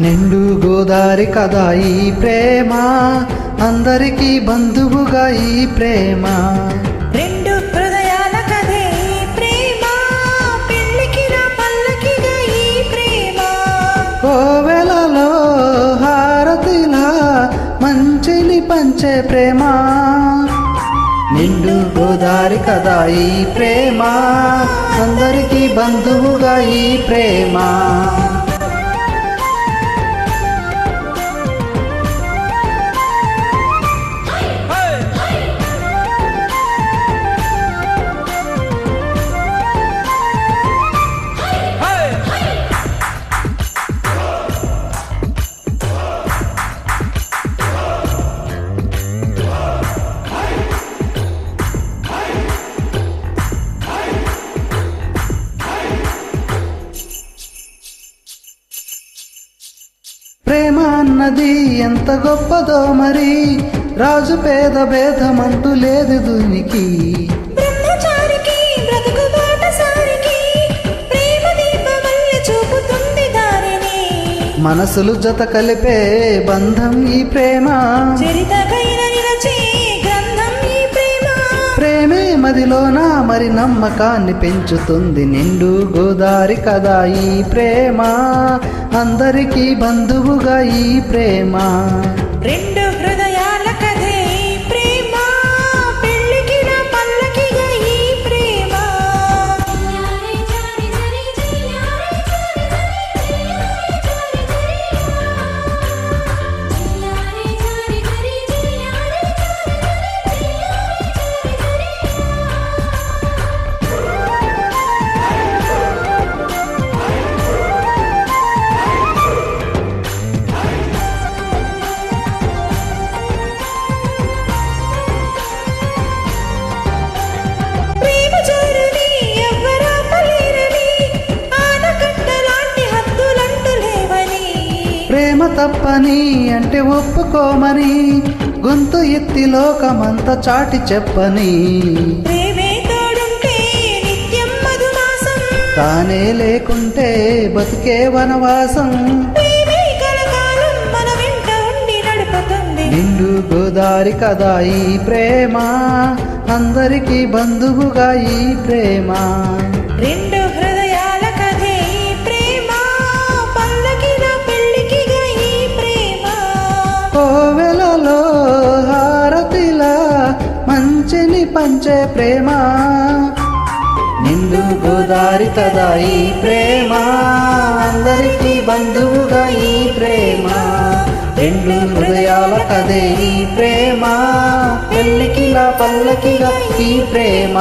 నిండు గోదారి కదా ఈ ప్రేమ, అందరికీ బంధువుగా ఈ ప్రేమ. రెండు హృదయాల కథే ఈ ప్రేమ, పెళ్ళికి రా పల్లకిగా ఈ ప్రేమ. కోవెలలో హారతిలా మంచిని పంచే ప్రేమ. నిండు గోదారి కదా ఈ ప్రేమ, అందరికీ బంధువుగా ఈ ప్రేమ. ప్రేమ అన్నది ఎంత గొప్పదో మరి, రాజు పేద భేదమంటూ లేదు దీనికి. బ్రహ్మచారికి బ్రతుకు బాటసారికి, ప్రేమ దీపవల్లె చూపుతుంది దారిని. మనసులు జత కలిపే బంధం ఈ ప్రేమ, చరితకైన నిలచే గ్రంథం ఈ ప్రేమ. ప్రేమే మదిలోన మరి నమ్మకాన్ని పెంచుతుంది. నిండు గోదారి కదా ఈ ప్రేమ, అందరికీ బంధువుగా ఈ ప్రేమ. రెండు హృదయాల కథే ఈ ప్రేమ, పెళ్ళికి రా పల్లకిగా ఈ ప్రేమ. ప్రేమ తప్పని అంటే ఒప్పుకోమని, గొంతు ఎత్తి లోకమంతా చాటి చెప్పని. ప్రేమే తోడుంటే నిత్యం మధుమాసం, తానే లేకుంటే బతికే వనవాసం. ప్రేమే కలకాలం మన వెంట ఉండి నడుపుతుంది. నిండు గోదారి కదా ఈ ప్రేమ, అందరికీ బంధువుగా ఈ ప్రేమ. రెండు హృదయాల కథే ఈ ప్రేమ, పల్లకిగా పెళ్ళికిగా ఈ ప్రేమ. కోవెలలో హారతిలా మంచిని పంచే ప్రేమ. నిండు గోదారి కదా ఈ ప్రేమ, అందరికీ బంధువుగా ఈ ప్రేమ. రెండు హృదయాల కదే ఈ ప్రేమ, పెళ్ళికిలా పల్లకిగా ఈ ప్రేమ.